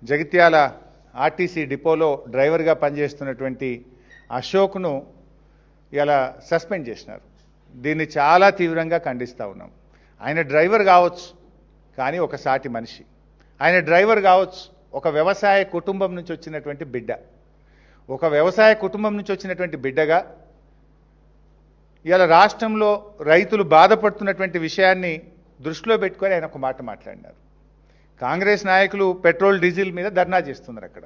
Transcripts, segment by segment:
Jagtial RTC డిపోలో డ్రైవర్గా పనిచేస్తున్నటువంటి అశోక్ను ఇలా సస్పెండ్ చేసినారు. దీన్ని చాలా తీవ్రంగా ఖండిస్తూ ఉన్నాం. ఆయన డ్రైవర్ కావచ్చు, కానీ ఒక సాటి మనిషి. ఆయన డ్రైవర్ కావచ్చు, ఒక వ్యవసాయ కుటుంబం నుంచి వచ్చినటువంటి బిడ్డ. ఒక వ్యవసాయ కుటుంబం నుంచి వచ్చినటువంటి బిడ్డగా ఇలా రాష్ట్రంలో రైతులు బాధపడుతున్నటువంటి విషయాన్ని దృష్టిలో పెట్టుకొని ఆయన ఒక మాట మాట్లాడినారు. కాంగ్రెస్ నాయకులు పెట్రోల్ డీజిల్ మీద ధర్నా చేస్తున్నారు. అక్కడ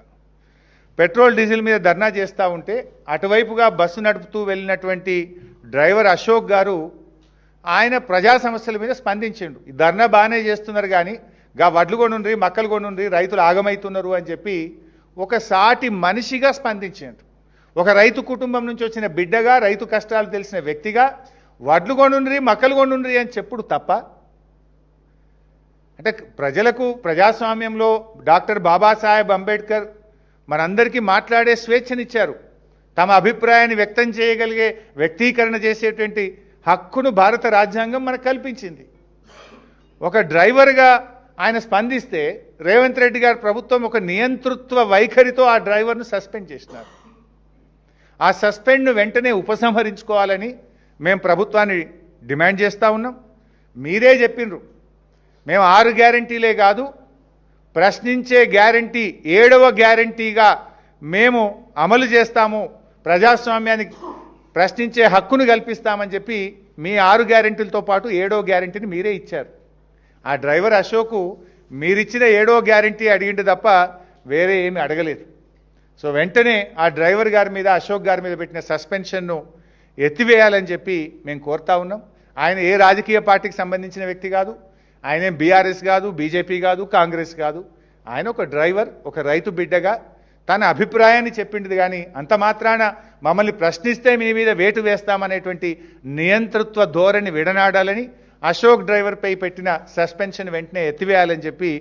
పెట్రోల్ డీజిల్ మీద ధర్నా చేస్తూ ఉంటే అటువైపుగా బస్సు నడుపుతూ వెళ్ళినటువంటి డ్రైవర్ అశోక్ గారు ఆయన ప్రజా సమస్యల మీద స్పందించిండు. ఈ ధర్నా బాగానే చేస్తున్నారు, కానీ వడ్లు కొనుండ్రి, మక్కలు కొనుండ్రి, రైతులు ఆగమవుతున్నారు అని చెప్పి ఒక సాటి మనిషిగా స్పందించిండు. ఒక రైతు కుటుంబం నుంచి వచ్చిన బిడ్డగా, రైతు కష్టాలు తెలిసిన వ్యక్తిగా వడ్లు కొనుండ్రి, మక్కలు కొనుండ్రి అని చెప్పుడు తప్ప? అంటే ప్రజలకు ప్రజాస్వామ్యంలో డాక్టర్ బాబాసాహెబ్ అంబేద్కర్ మనందరికీ మాట్లాడే స్వేచ్ఛనిచ్చారు. తమ అభిప్రాయాన్ని వ్యక్తం చేయగలిగే, వ్యక్తీకరణ చేసేటువంటి హక్కును భారత రాజ్యాంగం మనకు కల్పించింది. ఒక డ్రైవర్గా ఆయన స్పందిస్తే రేవంత్ రెడ్డి గారి ప్రభుత్వం ఒక నియంతృత్వ వైఖరితో ఆ డ్రైవర్ను సస్పెండ్ చేసినారు. ఆ సస్పెండ్ను వెంటనే ఉపసంహరించుకోవాలని మేము ప్రభుత్వాన్ని డిమాండ్ చేస్తూ ఉన్నాం. మీరే చెప్పిండ్రు, మేము 6 గ్యారంటీలే కాదు, ప్రశ్నించే గ్యారంటీ 7వ గ్యారంటీగా మేము అమలు చేస్తాము, ప్రజాస్వామ్యాన్ని ప్రశ్నించే హక్కును కల్పిస్తామని చెప్పి మీ 6 గ్యారంటీలతో పాటు 7వ గ్యారంటీని మీరే ఇచ్చారు. ఆ డ్రైవర్ అశోకు మీరిచ్చిన 7వ గ్యారంటీ అడిగింది తప్ప వేరే ఏమి అడగలేదు. సో వెంటనే ఆ డ్రైవర్ గారి మీద, అశోక్ గారి మీద పెట్టిన సస్పెన్షన్ను ఎత్తివేయాలని చెప్పి మేము కోరుతా ఉన్నాం. ఆయన ఏ రాజకీయ పార్టీకి సంబంధించిన వ్యక్తి కాదు, ఆయన బీఆర్ఎస్ కాదు, బీజేపీ కాదు, కాంగ్రెస్ కాదు. ఆయన ఒక డ్రైవర్, ఒక రైతు బిడ్డగా తన అభిప్రాయాన్ని చెప్పింది. కానీ అంత మాత్రాన మమ్మల్ని ప్రశ్నిస్తే మీ మీద వేటు వేస్తామనేటువంటి నియంతృత్వ ధోరణి విడనాడాలని, అశోక్ డ్రైవర్పై పెట్టిన సస్పెన్షన్ వెంటనే ఎత్తివేయాలని చెప్పి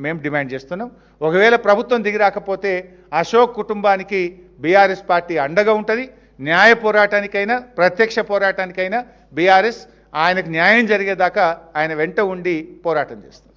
మేము డిమాండ్ చేస్తున్నాం. ఒకవేళ ప్రభుత్వం దిగి రాకపోతే అశోక్ కుటుంబానికి బీఆర్ఎస్ పార్టీ అండగా ఉంటుంది. న్యాయ పోరాటానికైనా, ప్రత్యక్ష పోరాటానికైనా బీఆర్ఎస్ ఆయనకు న్యాయం జరిగేదాకా ఆయన వెంట ఉండి పోరాటం చేస్తుంది.